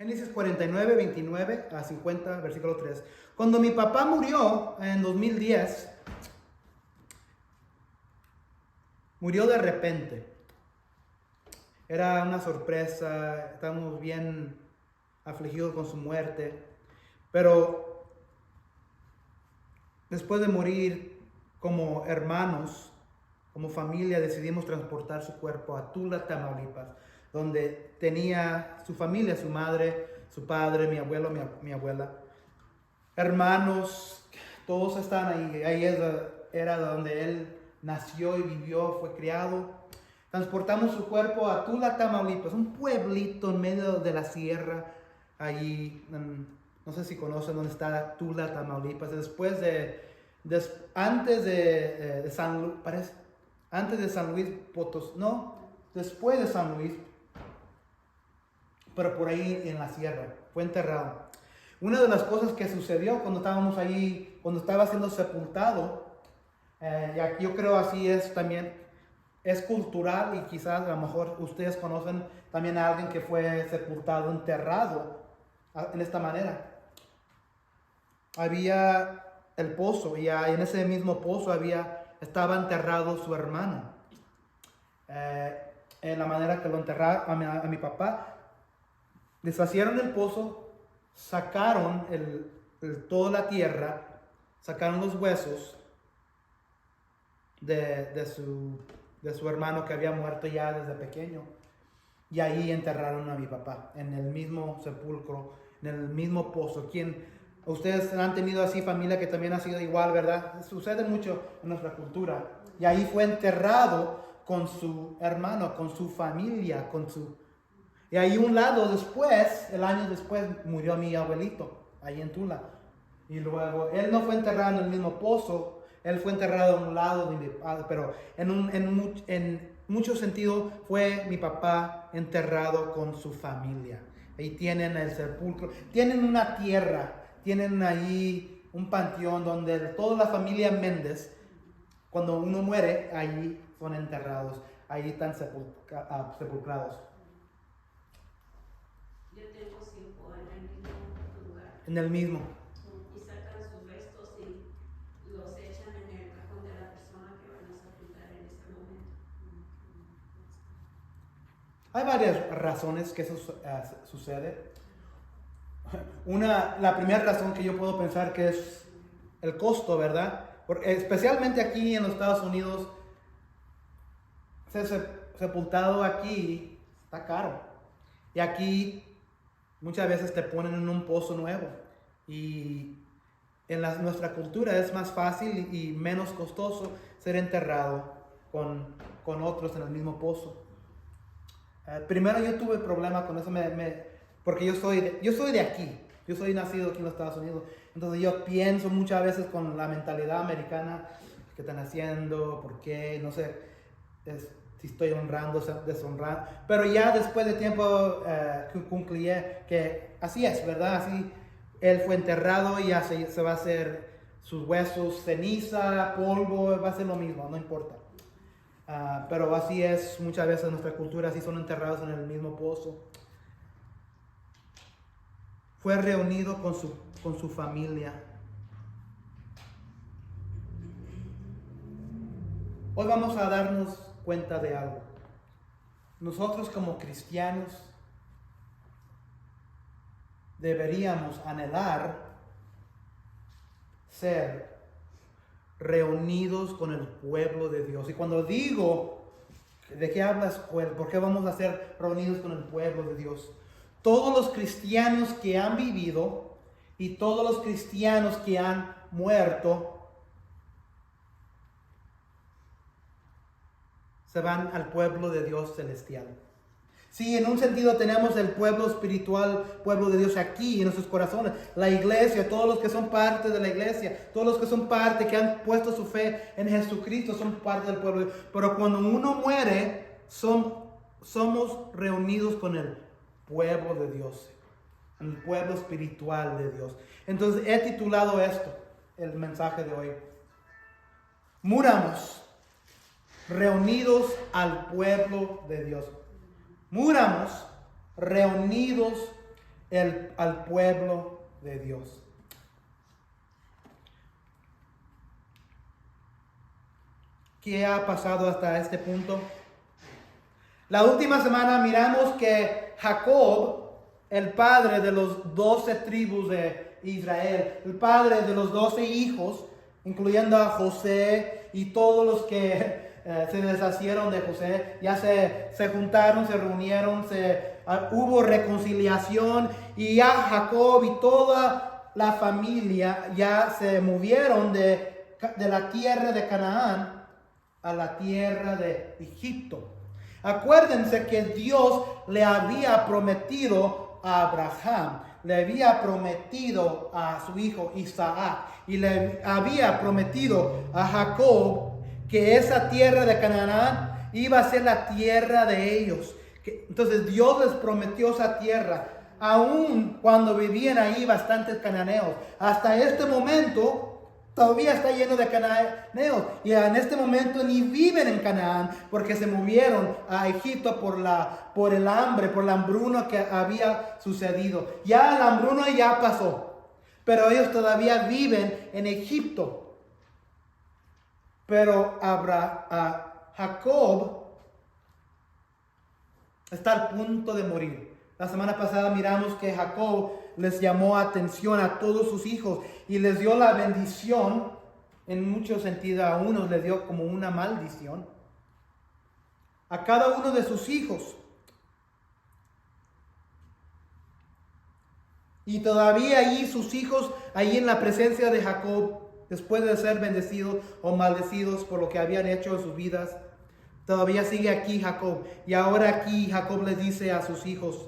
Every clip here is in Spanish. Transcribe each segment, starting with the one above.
Génesis 49, 29 a 50, versículo 3. Cuando mi papá murió en 2010, murió de repente. Era una sorpresa, estábamos bien afligidos con su muerte. Pero después de morir, como hermanos, como familia, decidimos transportar su cuerpo a Tula, Tamaulipas, donde tenía su familia, su madre, su padre, mi abuelo, mi abuela, hermanos, todos están ahí. Ahí era donde él nació y vivió, fue criado. Transportamos su cuerpo a Tula, Tamaulipas, un pueblito en medio de la sierra, allí, no sé si conocen dónde está Tula, Tamaulipas. Antes de San Luis Potosí, no, después de San Luis, pero por ahí en la sierra, fue enterrado. Una de las cosas que sucedió cuando estábamos ahí, cuando estaba siendo sepultado, y yo creo así es también, es cultural, y quizás a lo mejor ustedes conocen también a alguien que fue sepultado, enterrado en esta manera. Había el pozo, y en ese mismo pozo estaba enterrado su hermano. En la manera que lo enterraron a mi papá, deshacieron el pozo, sacaron toda la tierra, sacaron los huesos de su hermano que había muerto ya desde pequeño, y ahí enterraron a mi papá, en el mismo sepulcro, en el mismo pozo. Ustedes han tenido así familia que también ha sido igual, ¿verdad? Sucede mucho en nuestra cultura. Y ahí fue enterrado con su hermano, con su familia, Y ahí un lado después, el año después, murió mi abuelito, ahí en Tula. Y luego, él no fue enterrado en el mismo pozo, él fue enterrado a un lado de mi padre, pero en mucho sentido fue mi papá enterrado con su familia. Ahí tienen el sepulcro, tienen una tierra, tienen ahí un panteón donde toda la familia Méndez, cuando uno muere, allí son enterrados, ahí están sepulcrados. Yo tengo 5 en el mismo lugar. En el mismo. Y sacan sus restos y los echan en el cajón de la persona que van a sepultar en ese momento. Hay varias razones que eso sucede. La primera razón que yo puedo pensar que es el costo, ¿verdad? Porque especialmente aquí en los Estados Unidos, ser sepultado aquí está caro. Y aquí muchas veces te ponen en un pozo nuevo. Y en nuestra cultura es más fácil y menos costoso ser enterrado con otros en el mismo pozo. Primero yo tuve problema con eso, porque yo soy de aquí. Yo soy nacido aquí en los Estados Unidos. Entonces yo pienso muchas veces con la mentalidad americana, ¿qué están haciendo? ¿Por qué? No sé si estoy honrando, deshonrando. Pero ya después de tiempo concluí que así es, ¿verdad? Así él fue enterrado y ya se va a hacer sus huesos, ceniza, polvo, va a ser lo mismo, no importa. Pero así es muchas veces en nuestra cultura, así son enterrados en el mismo pozo. Fue reunido con su familia. Hoy vamos a darnos cuenta de algo. Nosotros como cristianos deberíamos anhelar ser reunidos con el pueblo de Dios. Y cuando digo, ¿de qué hablas? ¿Por qué vamos a ser reunidos con el pueblo de Dios? Todos los cristianos que han vivido y todos los cristianos que han muerto se van al pueblo de Dios celestial. Sí, en un sentido tenemos el pueblo espiritual, pueblo de Dios aquí en nuestros corazones. La iglesia, todos los que son parte de la iglesia, todos los que son parte, que han puesto su fe en Jesucristo, son parte del pueblo. Pero cuando uno muere, somos reunidos con el pueblo de Dios, el pueblo espiritual de Dios. Entonces he titulado esto, el mensaje de hoy: muramos reunidos al pueblo de Dios. Muramos reunidos al pueblo de Dios. ¿Qué ha pasado hasta este punto? La última semana miramos que Jacob, el padre de los 12 tribus de Israel, el padre de los 12 hijos, incluyendo a José y todos los que se deshacieron de José, ya se juntaron, se reunieron, hubo reconciliación y ya Jacob y toda la familia ya se movieron de la tierra de Canaán a la tierra de Egipto. Acuérdense que Dios le había prometido a Abraham, le había prometido a su hijo Isaac y le había prometido a Jacob que esa tierra de Canaán iba a ser la tierra de ellos. Entonces Dios les prometió esa tierra, aun cuando vivían ahí bastantes cananeos. Hasta este momento todavía está lleno de cananeos y en este momento ni viven en Canaán porque se movieron a Egipto por el hambre, por la hambruna que había sucedido. Ya la hambruna ya pasó, pero ellos todavía viven en Egipto. Pero Jacob está al punto de morir. La semana pasada miramos que Jacob les llamó atención a todos sus hijos y les dio la bendición. En muchos sentidos a unos les dio como una maldición a cada uno de sus hijos. Y todavía allí sus hijos, allí en la presencia de Jacob, después de ser bendecidos o maldecidos por lo que habían hecho en sus vidas, todavía sigue aquí Jacob. Y ahora aquí Jacob les dice a sus hijos,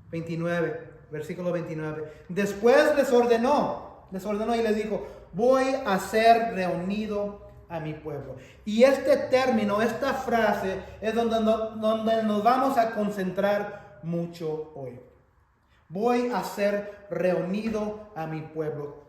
29, versículo 29. Después les ordenó y les dijo, voy a ser reunido a mi pueblo. Y este término, esta frase es donde nos vamos a concentrar mucho hoy. Voy a ser reunido a mi pueblo.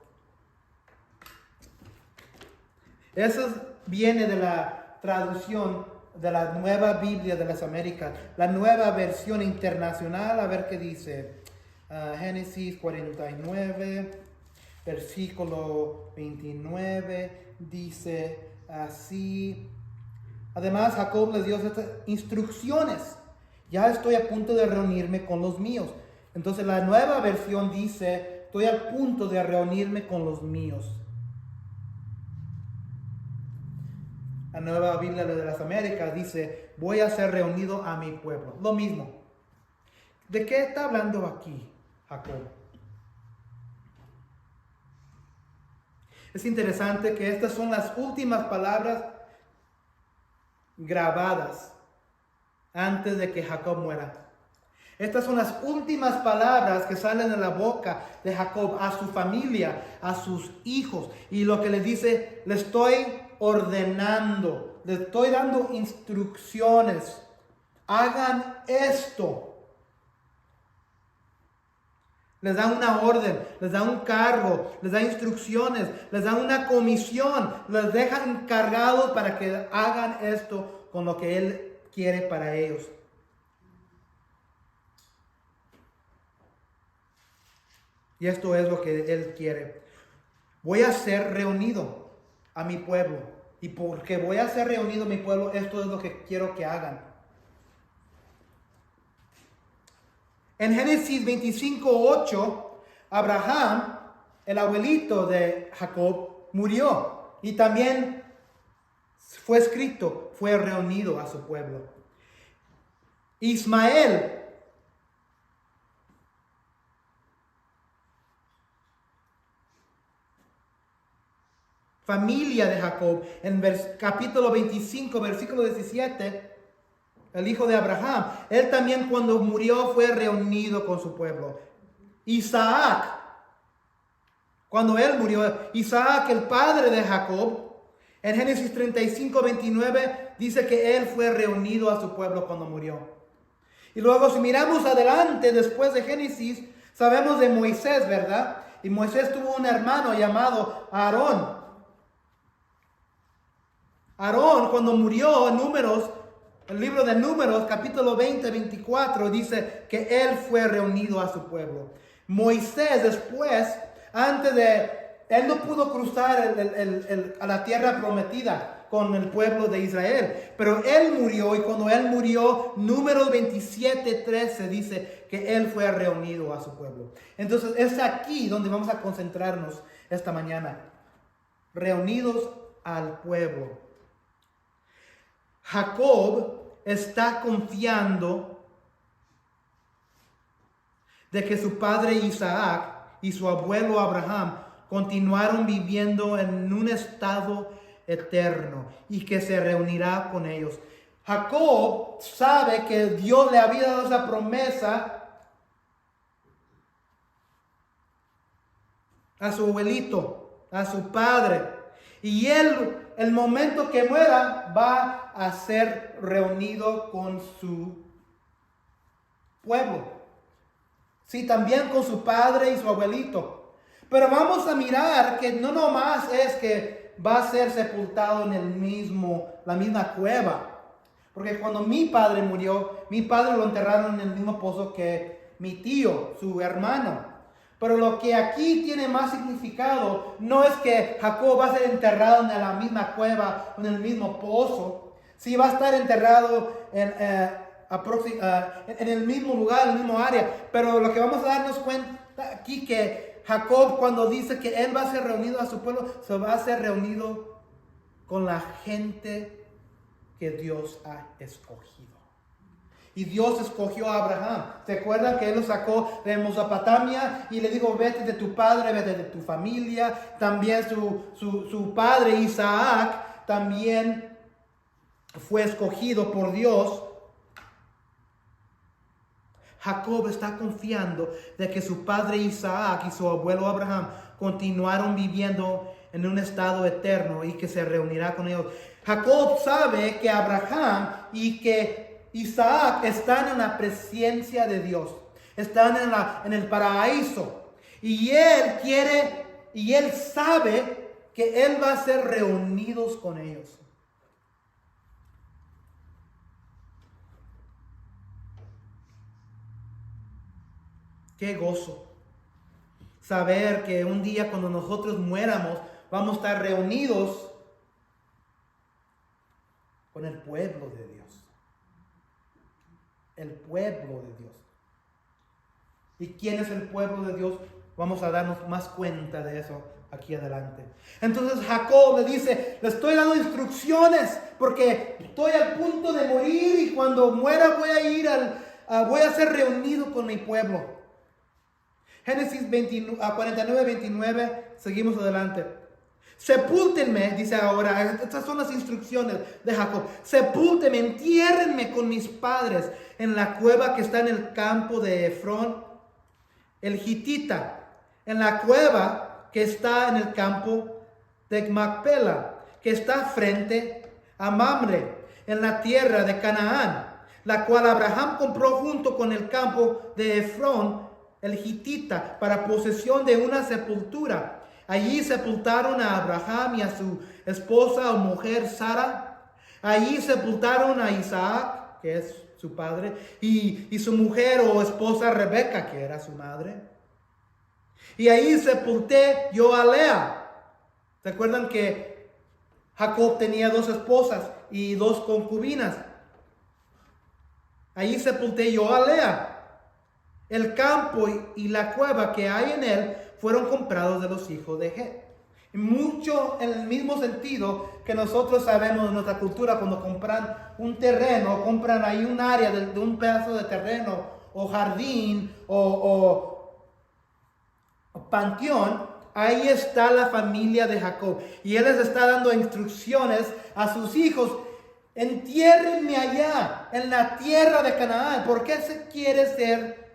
Eso viene de la traducción de la Nueva Biblia de las Américas, la nueva versión internacional. A ver qué dice. Génesis 49, versículo 29, dice así. Además, Jacob les dio estas instrucciones. Ya estoy a punto de reunirme con los míos. Entonces la nueva versión dice, estoy a punto de reunirme con los míos. La Nueva Biblia de las Américas dice, voy a ser reunido a mi pueblo. Lo mismo. ¿De qué está hablando aquí Jacob? Es interesante que estas son las últimas palabras grabadas antes de que Jacob muera. Estas son las últimas palabras que salen de la boca de Jacob a su familia, a sus hijos. Y lo que les dice, le estoy ordenando, le estoy dando instrucciones. Hagan esto. Les da una orden, les da un cargo, les da instrucciones, les da una comisión, les deja encargados para que hagan esto con lo que Él quiere para ellos. Y esto es lo que Él quiere. Voy a ser reunido a mi pueblo. Y porque voy a ser reunido a mi pueblo, esto es lo que quiero que hagan. En Génesis 25:8, Abraham, el abuelito de Jacob, murió. Y también fue escrito, fue reunido a su pueblo. Ismael, familia de Jacob, en capítulo 25, versículo 17, el hijo de Abraham, él también cuando murió fue reunido con su pueblo. Isaac, cuando él murió, Isaac, el padre de Jacob, en Génesis 35, 29, dice que él fue reunido a su pueblo cuando murió. Y luego si miramos adelante, después de Génesis, sabemos de Moisés, ¿verdad? Y Moisés tuvo un hermano llamado Aarón. Aarón, cuando murió, en Números El libro de Números, capítulo 20, 24, dice que él fue reunido a su pueblo. Moisés después, él no pudo cruzar a la tierra prometida con el pueblo de Israel, pero él murió, y cuando él murió, Números 27, 13 dice que él fue reunido a su pueblo. Entonces es aquí donde vamos a concentrarnos esta mañana. Reunidos al pueblo. Jacob está confiando de que su padre Isaac y su abuelo Abraham continuaron viviendo en un estado eterno y que se reunirá con ellos. Jacob sabe que Dios le había dado esa promesa a su abuelito, a su padre, y él, el momento que muera, va a ser reunido con su pueblo. Sí, también con su padre y su abuelito. Pero vamos a mirar que no nomás es que va a ser sepultado en la misma cueva. Porque cuando mi padre murió, mi padre lo enterraron en el mismo pozo que mi tío, su hermano. Pero lo que aquí tiene más significado no es que Jacob va a ser enterrado en la misma cueva, en el mismo pozo. Sí, va a estar enterrado en el mismo lugar, en el mismo área. Pero lo que vamos a darnos cuenta aquí que Jacob, cuando dice que él va a ser reunido a su pueblo, se va a ser reunido con la gente que Dios ha escogido. Y Dios escogió a Abraham. ¿Se acuerdan que él lo sacó de Mesopotamia y le dijo, vete de tu padre, vete de tu familia? También su padre Isaac también fue escogido por Dios. Jacob está confiando de que su padre Isaac y su abuelo Abraham continuaron viviendo en un estado eterno y que se reunirá con ellos. Jacob sabe que Abraham y que Isaac están en la presencia de Dios, están en el paraíso, y él sabe que él va a ser reunidos con ellos. Qué gozo saber que un día cuando nosotros muéramos vamos a estar reunidos con el pueblo de Dios. El pueblo de Dios. ¿Y quién es el pueblo de Dios? Vamos a darnos más cuenta de eso aquí adelante. Entonces Jacob le dice, le estoy dando instrucciones porque estoy al punto de morir y cuando muera voy a ser reunido con mi pueblo. Génesis 49, 29, seguimos adelante. Sepúltenme, dice ahora, estas son las instrucciones de Jacob. Sepúltenme, entiérrenme con mis padres en la cueva que está en el campo de Efrón, el Hitita, en la cueva que está en el campo de Macpela, que está frente a Mamre, en la tierra de Canaán, la cual Abraham compró junto con el campo de Efrón, el Hitita, para posesión de una sepultura. Allí sepultaron a Abraham y a su esposa o mujer Sara. Allí sepultaron a Isaac, que es su padre, y su mujer o esposa Rebeca, que era su madre. Y ahí sepulté yo a Lea. ¿Se acuerdan que Jacob tenía 2 esposas y 2 concubinas? Allí sepulté yo a Lea. El campo y la cueva que hay en él fueron comprados de los hijos de Het. Mucho en el mismo sentido que nosotros sabemos en nuestra cultura, cuando compran un terreno, compran ahí un área de un pedazo de terreno o jardín o panteón, ahí está la familia de Jacob. Y él les está dando instrucciones a sus hijos. Entiérrenme allá, en la tierra de Canaán. ¿Por qué se quiere ser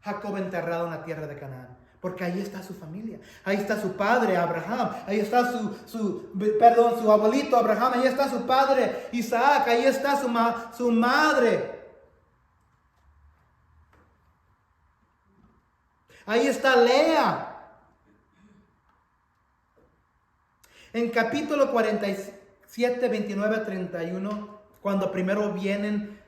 Jacob enterrado en la tierra de Canaán? Porque ahí está su familia, ahí está su padre Abraham, ahí está su abuelito Abraham, ahí está su padre Isaac, ahí está su madre. Ahí está Lea. En capítulo 47, 29 a 31, cuando primero vienen,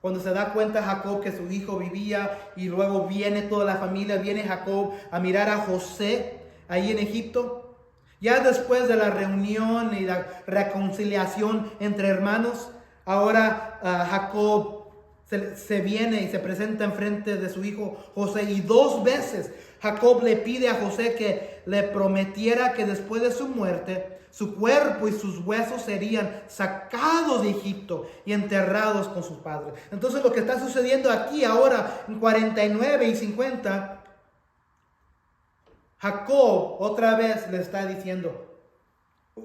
cuando se da cuenta Jacob que su hijo vivía y luego viene toda la familia, viene Jacob a mirar a José ahí en Egipto. Ya después de la reunión y la reconciliación entre hermanos, ahora Jacob se viene y se presenta enfrente de su hijo José, y 2 veces Jacob le pide a José que le prometiera que después de su muerte, su cuerpo y sus huesos serían sacados de Egipto y enterrados con sus padres. Entonces lo que está sucediendo aquí ahora en 49 y 50, Jacob otra vez le está diciendo: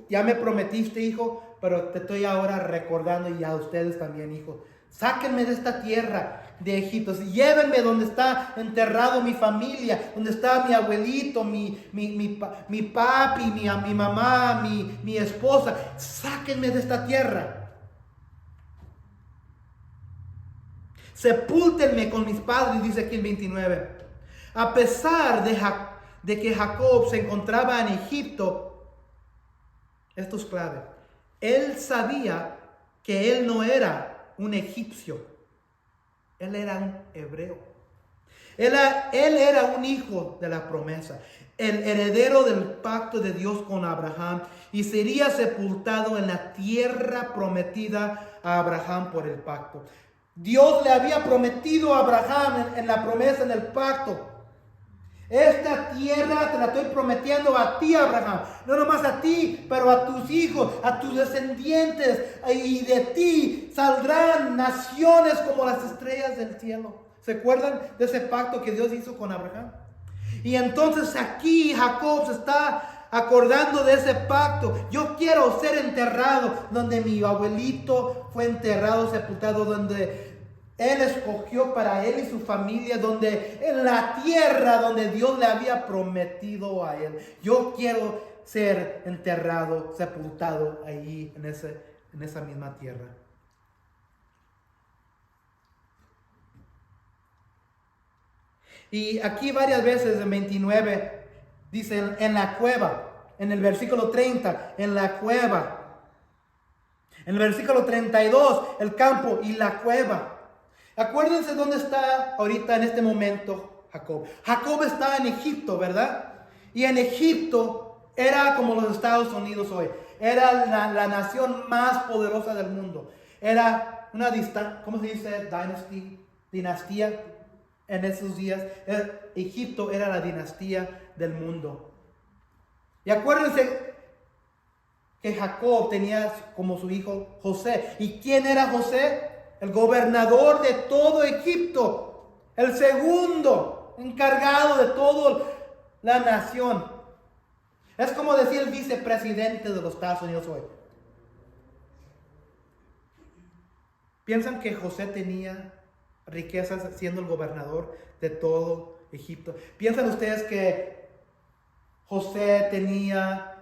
ya me prometiste, hijo, pero te estoy ahora recordando, y a ustedes también, hijo. Sáquenme de esta tierra de Egipto. Llévenme donde está enterrado mi familia, donde está mi abuelito, mi papi, mi mamá, mi esposa. Sáquenme de esta tierra. Sepúltenme con mis padres, dice aquí en 29. A pesar de que Jacob se encontraba en Egipto, esto es clave, él sabía que él no era un egipcio, él era un hebreo. Él era un hijo de la promesa, el heredero del pacto de Dios con Abraham, y sería sepultado en la tierra prometida a Abraham por el pacto. Dios le había prometido a Abraham en la promesa, en el pacto: esta tierra te la estoy prometiendo a ti, Abraham. No nomás a ti, pero a tus hijos, a tus descendientes. Y de ti saldrán naciones como las estrellas del cielo. ¿Se acuerdan de ese pacto que Dios hizo con Abraham? Y entonces aquí Jacob se está acordando de ese pacto. Yo quiero ser enterrado donde mi abuelito fue enterrado, sepultado, donde él escogió para él y su familia, donde en la tierra donde Dios le había prometido a él. Yo quiero ser enterrado, sepultado allí en esa misma tierra. Y aquí varias veces en 29 dice en la cueva. En el versículo 30, en la cueva. En el versículo 32, el campo y la cueva. Acuérdense dónde está ahorita en este momento Jacob. Jacob está en Egipto, ¿verdad? Y en Egipto era como los Estados Unidos hoy. Era la nación más poderosa del mundo. Era una ¿cómo se dice? Dinastía en esos días. Egipto era la dinastía del mundo. Y acuérdense que Jacob tenía como su hijo José. ¿Y quién era José? El gobernador de todo Egipto, el segundo encargado de toda la nación. Es como decir el vicepresidente de los Estados Unidos hoy. ¿Piensan que José tenía riquezas siendo el gobernador de todo Egipto? ¿Piensan ustedes que José tenía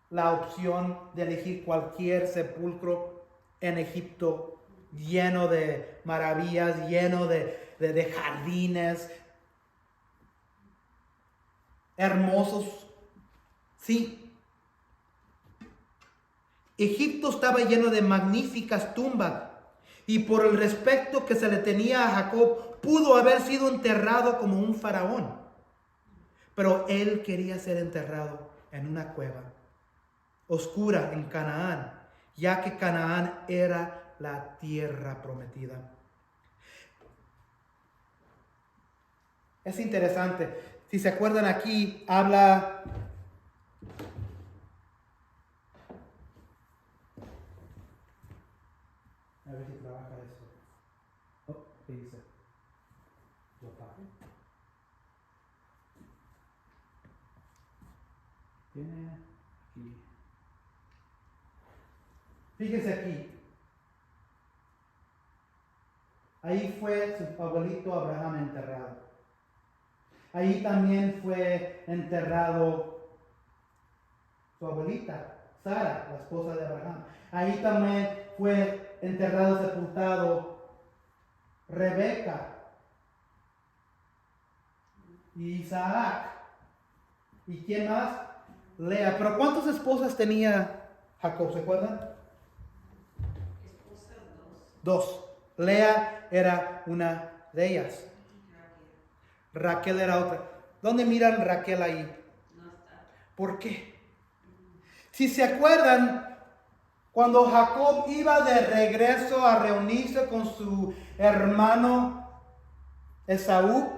la opción de elegir cualquier sepulcro en Egipto, lleno de maravillas, lleno de jardines hermosos? Sí. Egipto estaba lleno de magníficas tumbas, y por el respeto que se le tenía a Jacob, pudo haber sido enterrado como un faraón. Pero él quería ser enterrado en una cueva oscura en Canaán, ya que Canaán era la tierra prometida. Es interesante. Si se acuerdan, aquí habla a ver si trabaja eso. Oh, ¿qué dice? ¿Lo tapo? Tiene aquí. Fíjense aquí. Ahí fue su abuelito Abraham enterrado. Ahí también fue enterrado su abuelita Sara, la esposa de Abraham. Ahí también fue enterrado, sepultado Rebeca y Isaac. ¿Y quién más? Lea. Pero ¿cuántas esposas tenía Jacob? ¿Se acuerdan? Esposa 2. Lea era una de ellas. Raquel era otra. ¿Dónde miran Raquel ahí? No está. ¿Por qué? Si se acuerdan, cuando Jacob iba de regreso a reunirse con su hermano Esaú,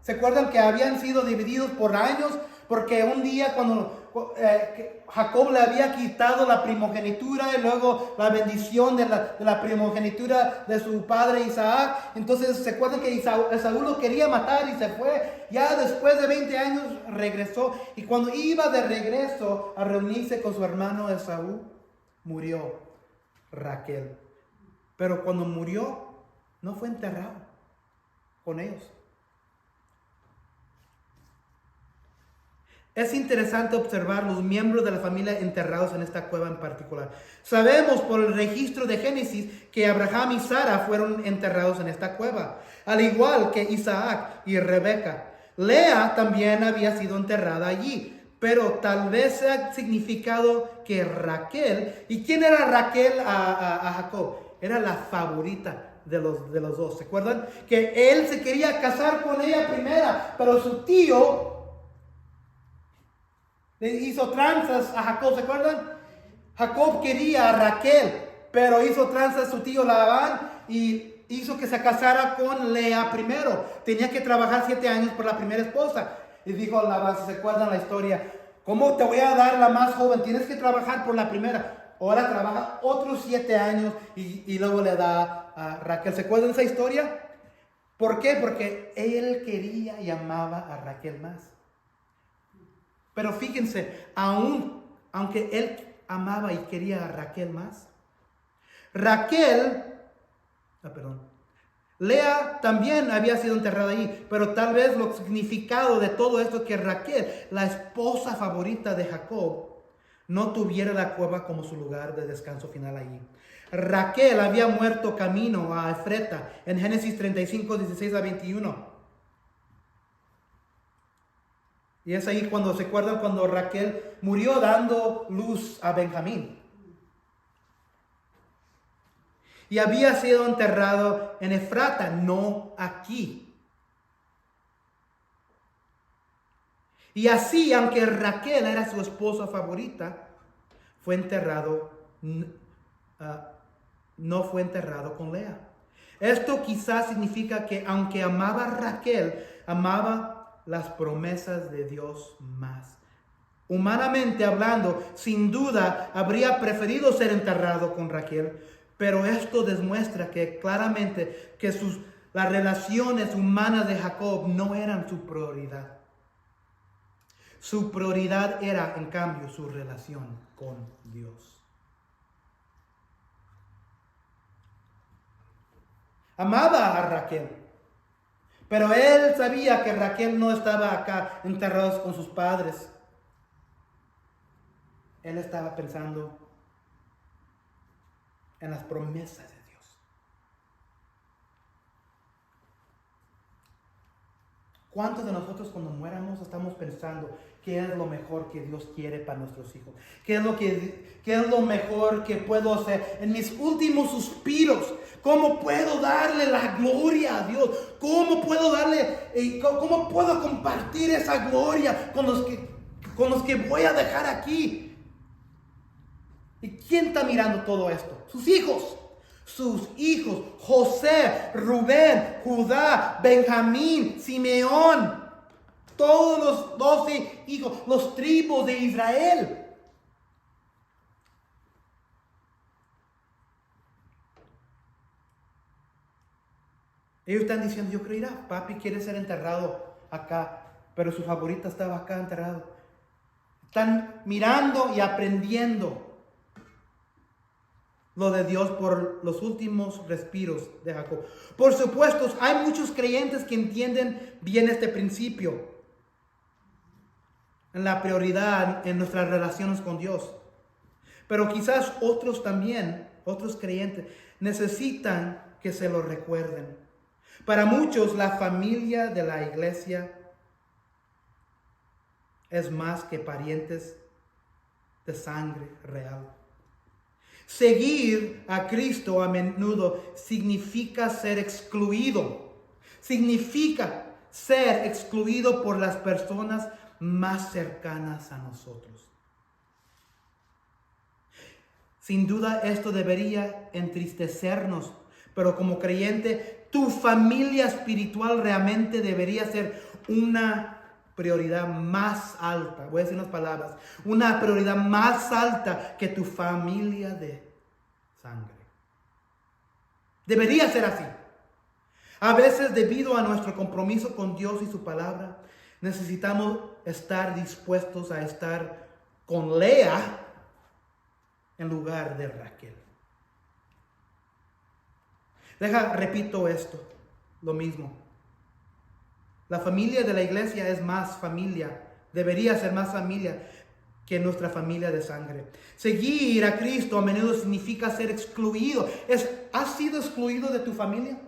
¿se acuerdan que habían sido divididos por años? Porque un día cuando Jacob le había quitado la primogenitura y luego la bendición de la primogenitura de su padre Isaac, entonces se acuerdan que Esaú lo quería matar y se fue. Ya después de 20 años regresó, y cuando iba de regreso a reunirse con su hermano Esaú, murió Raquel. Pero cuando murió, no fue enterrado con ellos. Es interesante observar los miembros de la familia enterrados en esta cueva en particular. Sabemos por el registro de Génesis que Abraham y Sara fueron enterrados en esta cueva, al igual que Isaac y Rebeca. Lea también había sido enterrada allí, pero tal vez sea significado que Raquel, ¿y quién era Raquel a Jacob? Era la favorita de los dos. ¿Se acuerdan? Que él se quería casar con ella primera, pero su tío le hizo tranzas a Jacob. ¿Se acuerdan? Jacob quería a Raquel, pero hizo tranzas a su tío Labán y hizo que se casara con Lea primero. Tenía que trabajar 7 años por la primera esposa. Y dijo Labán, si se acuerdan la historia, ¿cómo te voy a dar la más joven? Tienes que trabajar por la primera. Ahora trabaja otros 7 años y luego le da a Raquel. ¿Se acuerdan esa historia? ¿Por qué? Porque él quería y amaba a Raquel más. Pero fíjense, aunque él amaba y quería a Raquel más, Lea también había sido enterrada ahí, pero tal vez lo significado de todo esto que Raquel, la esposa favorita de Jacob, no tuviera la cueva como su lugar de descanso final allí. Raquel había muerto camino a Efrata en Génesis 35, 16 a 21. Y es ahí cuando se acuerdan cuando Raquel murió dando luz a Benjamín. Y había sido enterrado en Efrata, no aquí. Y así, aunque Raquel era su esposa favorita, fue enterrado, no fue enterrado con Lea. Esto quizás significa que aunque amaba a Raquel, amaba las promesas de Dios más. Humanamente hablando, sin duda habría preferido ser enterrado con Raquel, pero esto demuestra que claramente que las relaciones humanas de Jacob no eran su prioridad. Su prioridad era, en cambio, su relación con Dios. Amaba a Raquel, pero él sabía que Raquel no estaba acá enterrada con sus padres. Él estaba pensando en las promesas de Dios. ¿Cuántos de nosotros cuando muéramos estamos pensando qué es lo mejor que Dios quiere para nuestros hijos? ¿Qué es lo mejor que puedo hacer en mis últimos suspiros? ¿Cómo puedo darle la gloria a Dios? ¿Cómo puedo compartir esa gloria con los que voy a dejar aquí? ¿Y quién está mirando todo esto? Sus hijos. Sus hijos, José, Rubén, Judá, Benjamín, Simeón, todos los 12 hijos, los tribus de Israel. Ellos están diciendo, yo creo, papi quiere ser enterrado acá, pero su favorita estaba acá enterrado. Están mirando y aprendiendo lo de Dios por los últimos respiros de Jacob. Por supuesto, hay muchos creyentes que entienden bien este principio en la prioridad en nuestras relaciones con Dios. Pero quizás otros creyentes, necesitan que se lo recuerden. Para muchos, la familia de la iglesia es más que parientes de sangre real. Seguir a Cristo a menudo significa ser excluido. Significa ser excluido por las personas más cercanas a nosotros. Sin duda esto debería entristecernos, pero como creyente, tu familia espiritual realmente debería ser una prioridad más alta. Voy a decir unas palabras. Una prioridad más alta que tu familia de sangre. Debería ser así. A veces, debido a nuestro compromiso con Dios y su palabra, necesitamos estar dispuestos a estar con Lea en lugar de Raquel. Repito esto, lo mismo. La familia de la iglesia es más familia, debería ser más familia que nuestra familia de sangre. Seguir a Cristo a menudo significa ser excluido. ¿Has sido excluido de tu familia?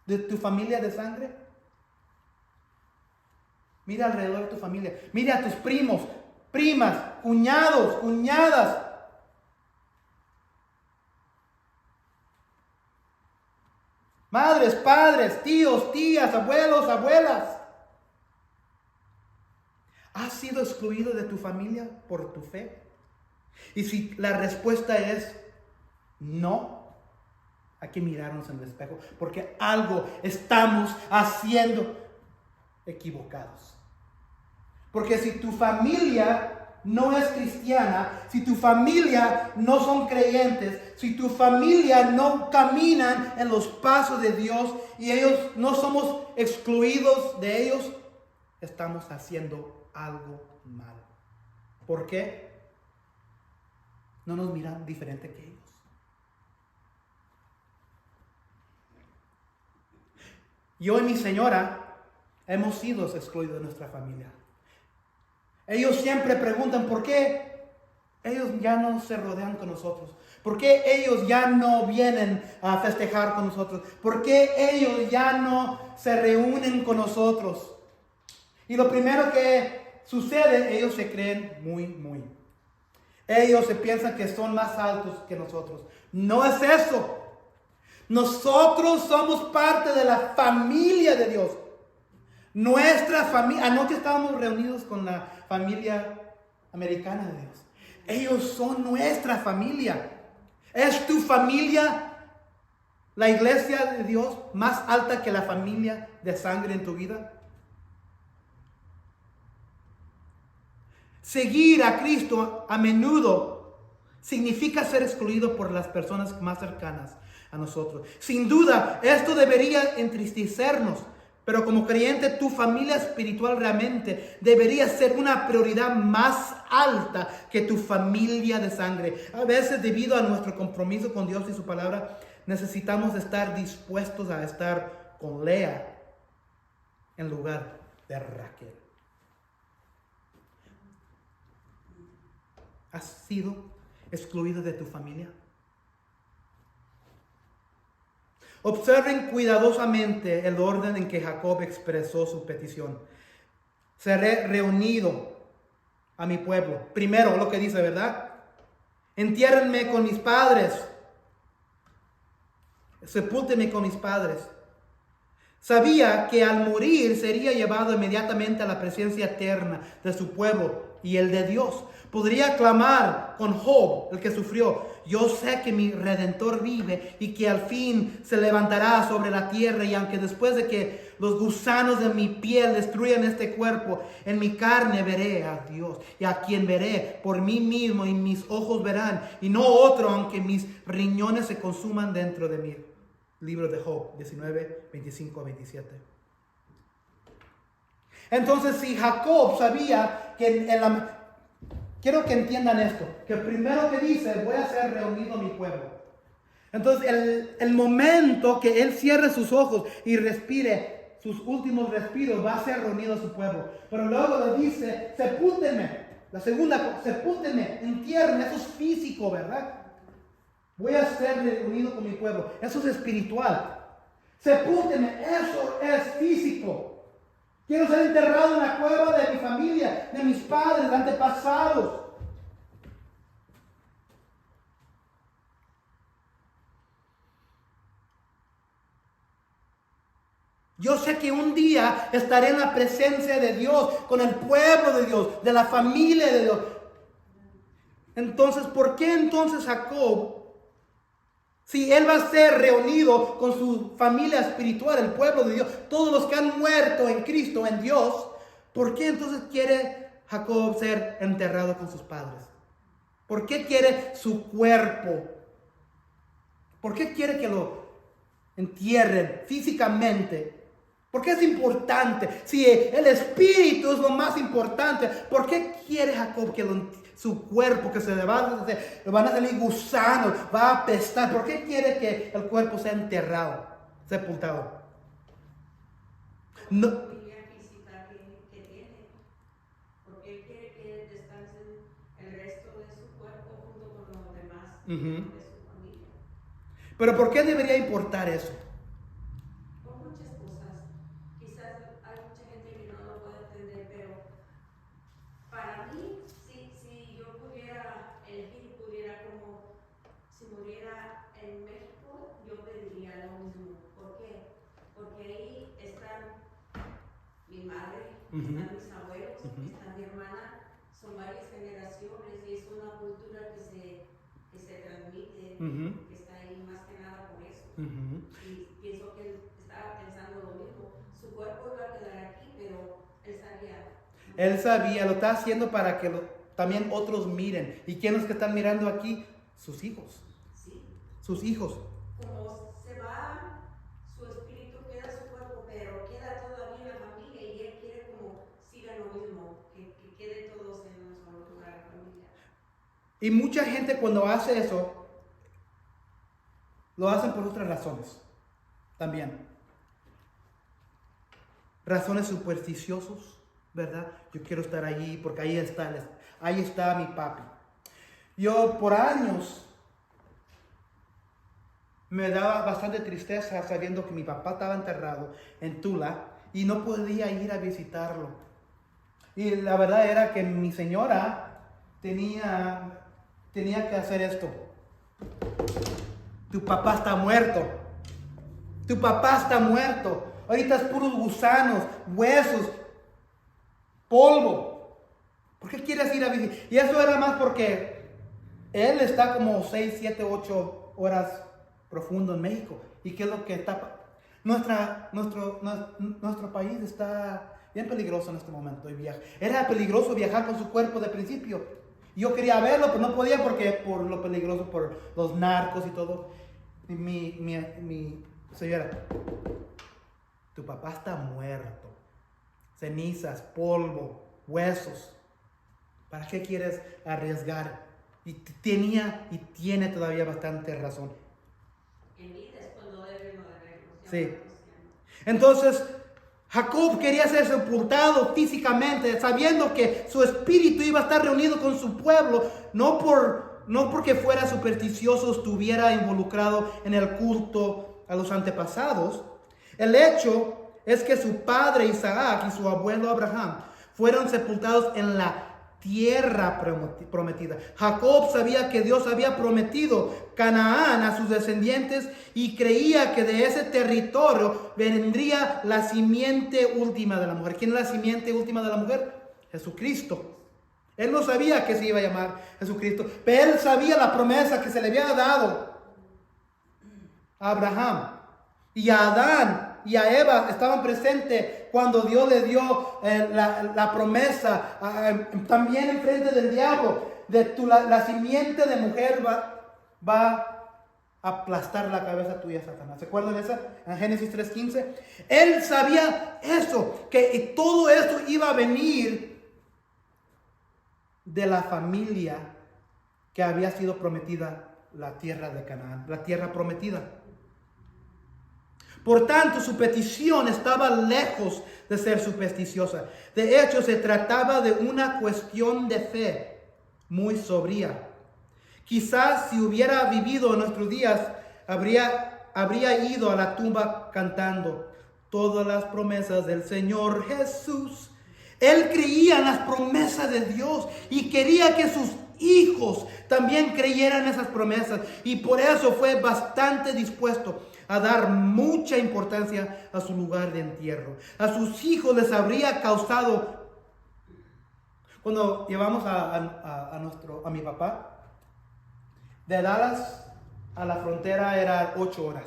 ¿De tu familia de sangre? Mira alrededor de tu familia. Mira a tus primos, primas, cuñados, cuñadas. Madres, padres, tíos, tías, abuelos, abuelas. ¿Has sido excluido de tu familia por tu fe? Y si la respuesta es no, hay que mirarnos en el espejo, porque algo estamos haciendo equivocados. Porque si tu familia no es cristiana, si tu familia no son creyentes, si tu familia no caminan en los pasos de Dios y ellos no somos excluidos de ellos, estamos haciendo algo mal. ¿Por qué? No nos miran diferente que ellos. Yo y mi señora hemos sido excluidos de nuestra familia. Ellos siempre preguntan por qué ellos ya no se rodean con nosotros. ¿Por qué ellos ya no vienen a festejar con nosotros? ¿Por qué ellos ya no se reúnen con nosotros? Y lo primero que sucede, ellos se creen muy. Ellos se piensan que son más altos que nosotros. No es eso. Nosotros somos parte de la familia de Dios. Nuestra familia. Anoche estábamos reunidos con la familia americana de Dios. Ellos son nuestra familia. ¿Es tu familia la iglesia de Dios más alta que la familia de sangre en tu vida? Seguir a Cristo a menudo significa ser excluido por las personas más cercanas a nosotros. Sin duda, esto debería entristecernos, pero como creyente, tu familia espiritual realmente debería ser una prioridad más alta que tu familia de sangre. A veces, debido a nuestro compromiso con Dios y su palabra, necesitamos estar dispuestos a estar con Lea en lugar de Raquel. ¿Has sido excluido de tu familia? Observen cuidadosamente el orden en que Jacob expresó su petición. Seré reunido a mi pueblo. Primero lo que dice, ¿verdad? Entiérrenme con mis padres. Sepúltenme con mis padres. Sabía que al morir sería llevado inmediatamente a la presencia eterna de su pueblo y el de Dios. Podría clamar con Job, el que sufrió: yo sé que mi Redentor vive y que al fin se levantará sobre la tierra, y aunque después de que los gusanos de mi piel destruyan este cuerpo, en mi carne veré a Dios, y a quien veré por mí mismo, y mis ojos verán, y no otro, aunque mis riñones se consuman dentro de mí. Libro de Job 19, 25 a 27. Entonces, si Jacob sabía que quiero que entiendan esto, que primero que dice, voy a ser reunido a mi pueblo. Entonces, el momento que él cierre sus ojos y respire sus últimos respiros, va a ser reunido a su pueblo. Pero luego le dice, sepúltenme. La segunda, sepúltenme, entiérrenme. Eso es físico, ¿verdad? Voy a ser reunido con mi pueblo. Eso es espiritual. Sepúltenme, eso es físico. Quiero ser enterrado en la cueva de mi familia, de mis padres, de antepasados. Yo sé que un día estaré en la presencia de Dios, con el pueblo de Dios, de la familia de Dios. Entonces, ¿por qué entonces Jacob, si él va a ser reunido con su familia espiritual, el pueblo de Dios, todos los que han muerto en Cristo, en Dios, ¿por qué entonces quiere Jacob ser enterrado con sus padres? ¿Por qué quiere su cuerpo? ¿Por qué quiere que lo entierren físicamente? ¿Por qué es importante? Si el espíritu es lo más importante, ¿por qué quiere Jacob que su cuerpo, que le van a salir gusanos, va a apestar? ¿Por qué quiere que el cuerpo sea enterrado, sepultado? No. Familia física que tiene, porque él quiere que descansen el resto de su cuerpo junto con los demás de su familia. Pero ¿por qué debería importar eso? Por muchas cosas. Quizás hay mucha gente que no lo puede entender, pero para mí, si yo pudiera elegir, pudiera como si muriera en México, yo pediría lo mismo. ¿Por qué? Porque ahí están mi madre, están mis abuelos, está mi hermana, son varias generaciones y es una cultura que se transmite, que está ahí más que nada por eso. Y pienso que él estaba pensando lo mismo. Su cuerpo iba a quedar aquí, pero él sabía. Él sabía, lo está haciendo para que también otros miren. ¿Y quiénes que están mirando aquí? Sus hijos. Sí. Sus hijos. Como se va, su espíritu queda su cuerpo, pero queda todavía la familia y él quiere como siga lo mismo, que quede todos en un solo lugar, la familia. Y mucha gente cuando hace eso, lo hacen por otras razones también. Razones supersticiosas, ¿verdad? Yo quiero estar allí porque ahí está mi papi. Yo por años me daba bastante tristeza sabiendo que mi papá estaba enterrado en Tula y no podía ir a visitarlo. Y la verdad era que mi señora tenía que hacer esto. Tu papá está muerto. Tu papá está muerto. Ahorita es puros gusanos, huesos, polvo. ¿Por qué quieres ir a visitar? Y eso era más porque él está como 6, 7, 8 horas profundo en México. ¿Y qué es lo que está? Nuestro país está bien peligroso en este momento. Era peligroso viajar con su cuerpo de principio. Yo quería verlo, pero no podía porque por lo peligroso, por los narcos y todo. Y mi señora, tu papá está muerto. Cenizas, polvo, huesos. ¿Para qué quieres arriesgar? Y tenía y tiene todavía bastante razón. En vida es cuando debe no deberlo. Sí. Entonces, Jacob quería ser sepultado físicamente, sabiendo que su espíritu iba a estar reunido con su pueblo, no porque fuera supersticioso, estuviera involucrado en el culto a los antepasados. El hecho es que su padre Isaac y su abuelo Abraham fueron sepultados en la tierra prometida. Jacob sabía que Dios había prometido Canaán a sus descendientes y creía que de ese territorio vendría la simiente última de la mujer. ¿Quién es la simiente última de la mujer? Jesucristo. Él no sabía que se iba a llamar Jesucristo, pero él sabía la promesa que se le había dado a Abraham. Y a Adán y a Eva estaban presentes cuando Dios le dio la promesa, también en frente del diablo, la simiente de mujer va a aplastar la cabeza tuya, Satanás. ¿Se acuerdan de esa? En Génesis 3:15. Él sabía eso, que todo esto iba a venir de la familia que había sido prometida, la tierra de Canaán, la tierra prometida. Por tanto, su petición estaba lejos de ser supersticiosa. De hecho, se trataba de una cuestión de fe muy sobria. Quizás si hubiera vivido en nuestros días, habría ido a la tumba cantando todas las promesas del Señor Jesús. Él creía en las promesas de Dios y quería que sus hijos también creyeran esas promesas. Y por eso fue bastante dispuesto a dar mucha importancia a su lugar de entierro. A sus hijos les habría causado, cuando llevamos a mi papá, de Dallas a la frontera era 8 horas.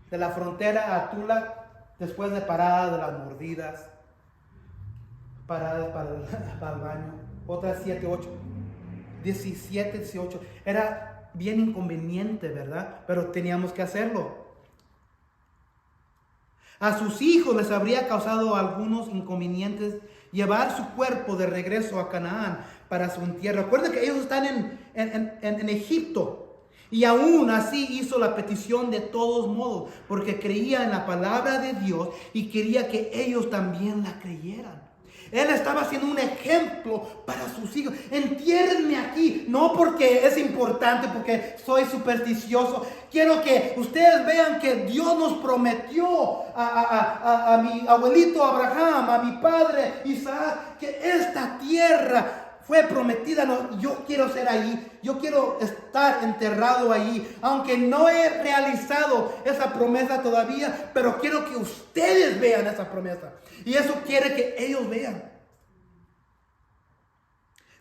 De la frontera a Tula, después de parada de las mordidas, paradas para el baño, otras 7, 8, 17, 18. Era bien inconveniente, ¿verdad? Pero teníamos que hacerlo. A sus hijos les habría causado algunos inconvenientes llevar su cuerpo de regreso a Canaán para su entierro. Recuerden que ellos están en Egipto. Y aún así hizo la petición de todos modos, porque creía en la palabra de Dios y quería que ellos también la creyeran. Él estaba haciendo un ejemplo para sus hijos. Entiérrenme aquí, no porque es importante, porque soy supersticioso. Quiero que ustedes vean que Dios nos prometió a mi abuelito Abraham, a mi padre Isaac, que esta tierra fue prometida. No, yo quiero ser ahí, yo quiero estar enterrado ahí, aunque no he realizado esa promesa todavía, pero quiero que ustedes vean esa promesa. Y eso quiere que ellos vean.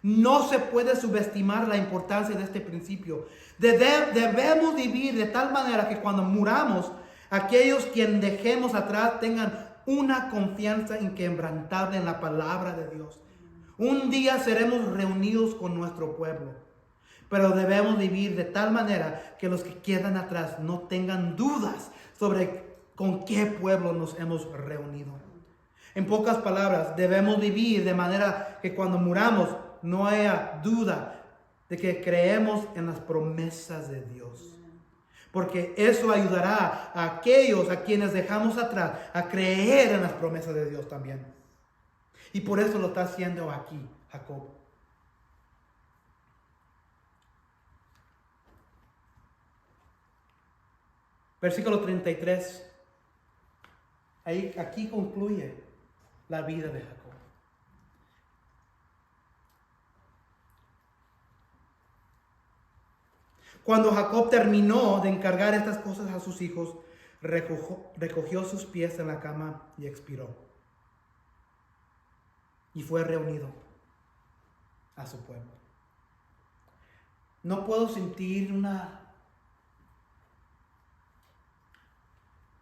No se puede subestimar la importancia de este principio. Debemos vivir de tal manera que cuando muramos, aquellos quien dejemos atrás tengan una confianza inquebrantable en la palabra de Dios. Un día seremos reunidos con nuestro pueblo, pero debemos vivir de tal manera que los que quedan atrás no tengan dudas sobre con qué pueblo nos hemos reunido. En pocas palabras, debemos vivir de manera que cuando muramos no haya duda de que creemos en las promesas de Dios. Porque eso ayudará a aquellos a quienes dejamos atrás a creer en las promesas de Dios también. Y por eso lo está haciendo aquí Jacob. Versículo 33. Aquí concluye la vida de Jacob. Cuando Jacob terminó de encargar estas cosas a sus hijos, recogió sus pies en la cama y expiró. Y fue reunido a su pueblo. No puedo sentir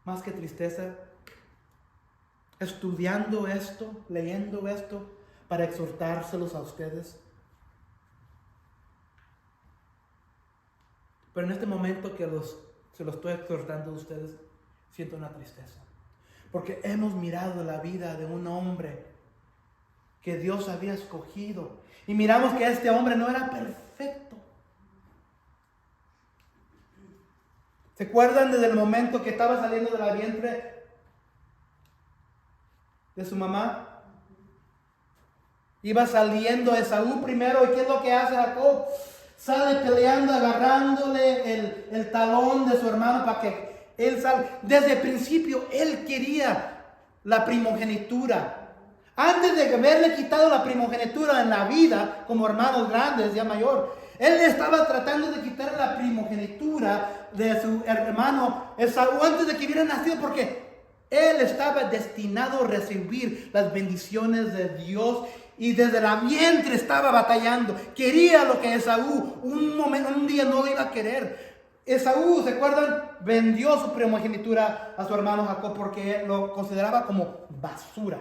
más que tristeza estudiando esto, leyendo esto, para exhortárselos a ustedes. Pero en este momento que se los estoy exhortando a ustedes, siento una tristeza. Porque hemos mirado la vida de un hombre que Dios había escogido. Y miramos que este hombre no era perfecto. ¿Se acuerdan desde el momento que estaba saliendo de la vientre de su mamá? Iba saliendo Esaú primero. ¿Y qué es lo que hace Jacob? Sale peleando, agarrándole el talón de su hermano para que él salga. Desde el principio él quería la primogenitura. Antes de haberle quitado la primogenitura en la vida, como hermanos grandes, ya mayor, él estaba tratando de quitarle la primogenitura de su hermano Esaú antes de que hubiera nacido, porque él estaba destinado a recibir las bendiciones de Dios y desde la vientre estaba batallando. Quería lo que Esaú un día no iba a querer. Esaú, ¿se acuerdan? Vendió su primogenitura a su hermano Jacob porque lo consideraba como basura.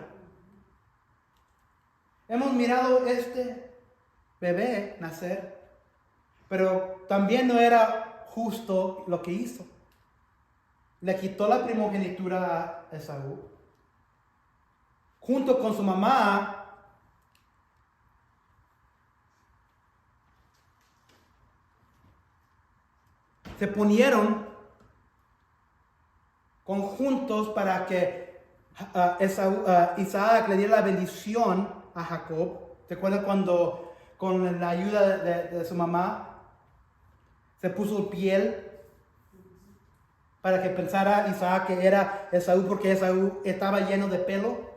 Hemos mirado este bebé nacer, pero también no era justo lo que hizo. Le quitó la primogenitura a Esaú. Junto con su mamá, se ponieron conjuntos para que Isaac le diera la bendición a Jacob. ¿Se acuerdan cuando con la ayuda de su mamá se puso piel para que pensara Isaac que era Esaú, porque Esaú estaba lleno de pelo?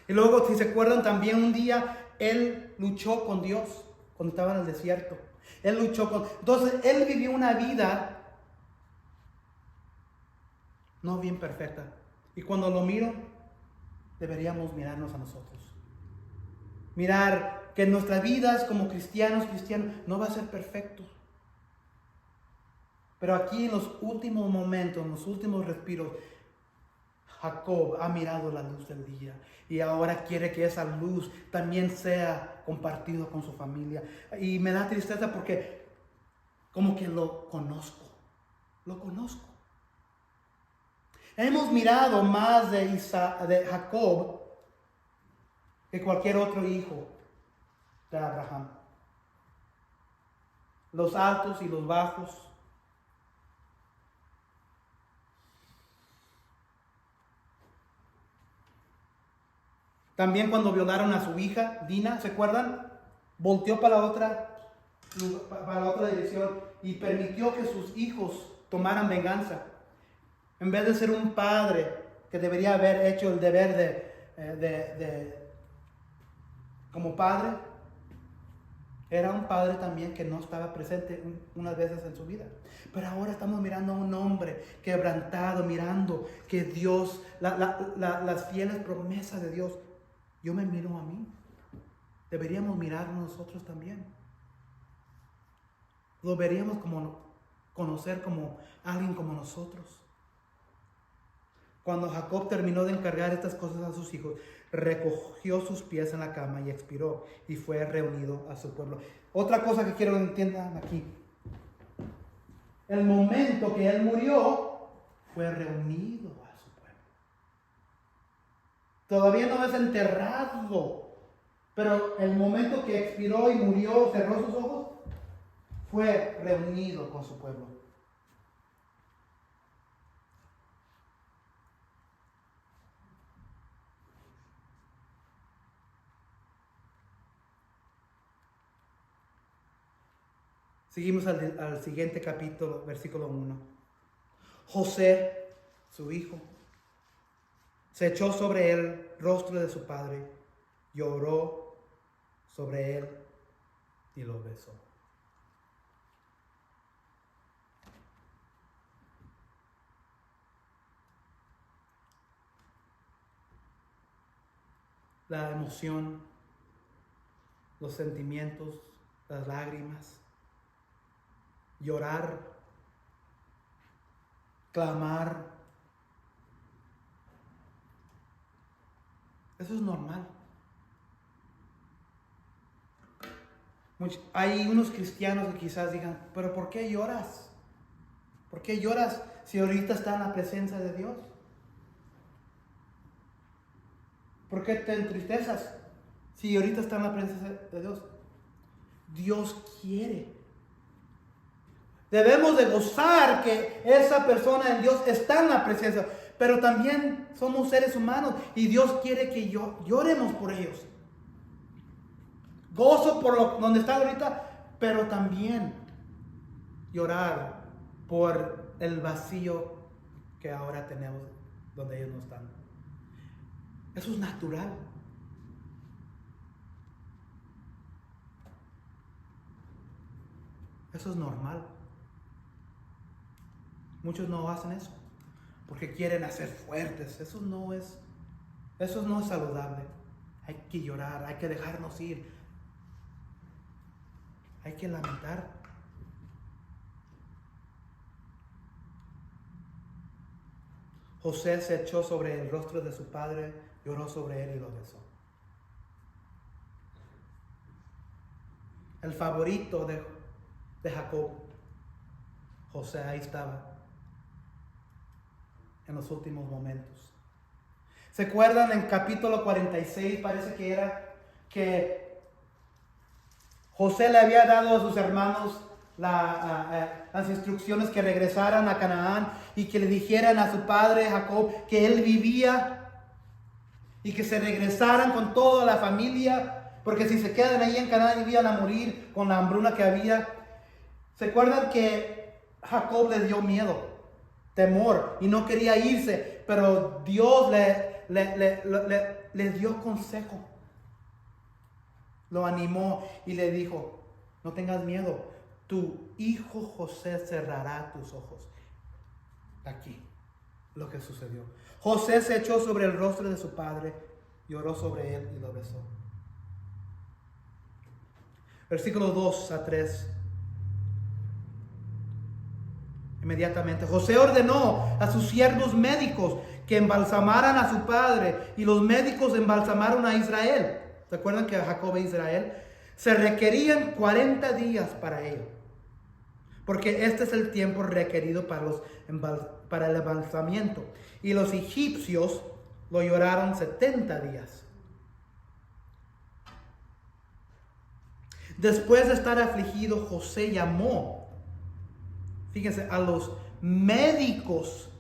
Y luego, si se acuerdan, también un día él luchó con Dios cuando estaba en el desierto. Él luchó con... Entonces, él vivió una vida no bien perfecta. Y cuando lo miro, deberíamos mirarnos a nosotros. Mirar que nuestras vidas como cristianos no va a ser perfecto. Pero aquí en los últimos momentos, en los últimos respiros, Jacob ha mirado la luz del día y ahora quiere que esa luz también sea compartida con su familia. Y me da tristeza porque como que lo conozco. Hemos mirado más de Jacob que cualquier otro hijo de Abraham. Los altos y los bajos. También cuando violaron a su hija, Dina, ¿se acuerdan? Volteó para la otra dirección y permitió que sus hijos tomaran venganza. En vez de ser un padre que debería haber hecho el deber como padre, era un padre también que no estaba presente unas veces en su vida. Pero ahora estamos mirando a un hombre quebrantado, mirando que Dios, las fieles promesas de Dios. Yo me miro a mí. Deberíamos mirarnos nosotros también. Lo deberíamos conocer como alguien como nosotros. Cuando Jacob terminó de encargar estas cosas a sus hijos, recogió sus pies en la cama y expiró y fue reunido a su pueblo. Otra cosa que quiero que entiendan aquí. El momento que él murió, fue reunido a su pueblo. Todavía no es enterrado, pero el momento que expiró y murió, cerró sus ojos, fue reunido con su pueblo. Seguimos al siguiente capítulo, versículo 1. José, su hijo, se echó sobre el rostro de su padre, lloró sobre él y lo besó. La emoción, los sentimientos, las lágrimas, llorar, clamar. Eso es normal. Hay unos cristianos que quizás digan, pero ¿por qué lloras? ¿Por qué lloras si ahorita está en la presencia de Dios? ¿Por qué te entristezas si ahorita está en la presencia de Dios? Dios quiere. Debemos de gozar que esa persona en Dios está en la presencia, pero también somos seres humanos y Dios quiere que lloremos por ellos. Gozo por donde está ahorita, pero también llorar por el vacío que ahora tenemos donde ellos no están. Eso es natural. Eso es normal. Muchos no hacen eso porque quieren hacer fuertes. Eso no es saludable. Hay que llorar, hay que dejarnos ir. Hay que lamentar. José se echó sobre el rostro de su padre, lloró sobre él y lo besó. El favorito de Jacob, José, ahí estaba en los últimos momentos. ¿Se acuerdan en capítulo 46? Parece que era que José le había dado a sus hermanos las instrucciones que regresaran a Canaán y que le dijeran a su padre Jacob que él vivía y que se regresaran con toda la familia, porque si se quedan ahí en Canaán iban a morir con la hambruna que había. ¿Se acuerdan que Jacob le dio miedo, temor y no quería irse, pero Dios le dio consejo? Lo animó y le dijo, no tengas miedo, tu hijo José cerrará tus ojos. Aquí, lo que sucedió. José se echó sobre el rostro de su padre, lloró sobre él y lo besó. Versículos 2 a 3. Inmediatamente José ordenó a sus siervos médicos que embalsamaran a su padre, y los médicos embalsamaron a Israel. ¿Se acuerdan que Jacob e Israel? Se requerían 40 días para ello, porque este es el tiempo requerido para el embalsamiento. Y los egipcios lo lloraron 70 días. Después de estar afligido, José llamó, fíjense, a los médicos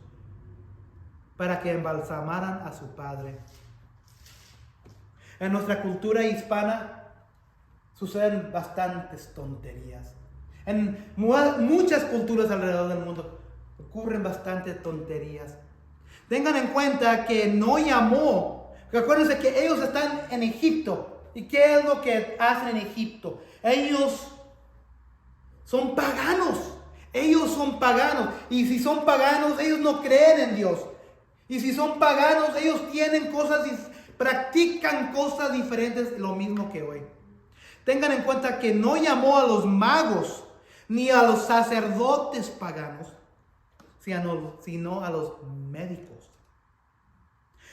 para que embalsamaran a su padre. En nuestra cultura hispana suceden bastantes tonterías. En muchas culturas alrededor del mundo ocurren bastantes tonterías. Tengan en cuenta que no llamó. Acuérdense que ellos están en Egipto. ¿Y qué es lo que hacen en Egipto? Ellos son paganos. Ellos son paganos. Y si son paganos, ellos no creen en Dios. Y si son paganos, ellos tienen cosas y practican cosas diferentes, lo mismo que hoy. Tengan en cuenta que no llamó a los magos ni a los sacerdotes paganos, sino a los médicos.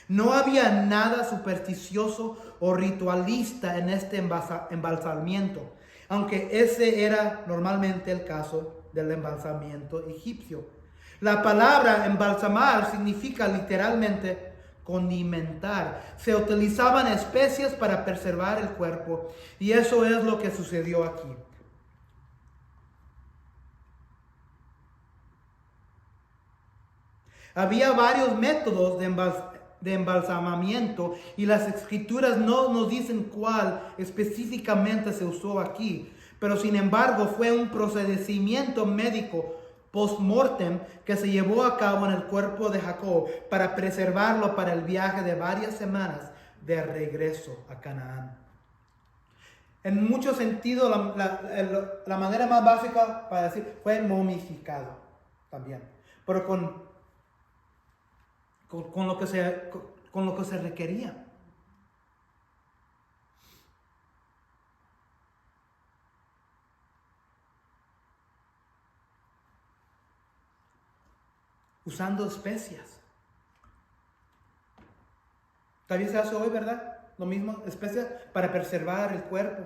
No había nada supersticioso o ritualista en este embalsamiento, aunque ese era normalmente el caso del embalsamiento egipcio. La palabra embalsamar significa literalmente condimentar. Se utilizaban especias para preservar el cuerpo, y eso es lo que sucedió aquí. Había varios métodos de embalsamamiento, y las escrituras no nos dicen cuál específicamente se usó aquí, pero sin embargo fue un procedimiento médico post-mortem que se llevó a cabo en el cuerpo de Jacob para preservarlo para el viaje de varias semanas de regreso a Canaán. En muchos sentidos, la manera más básica para decir fue momificado también, pero con lo que se requería. Usando especias. También se hace hoy, ¿verdad? Lo mismo, especias para preservar el cuerpo.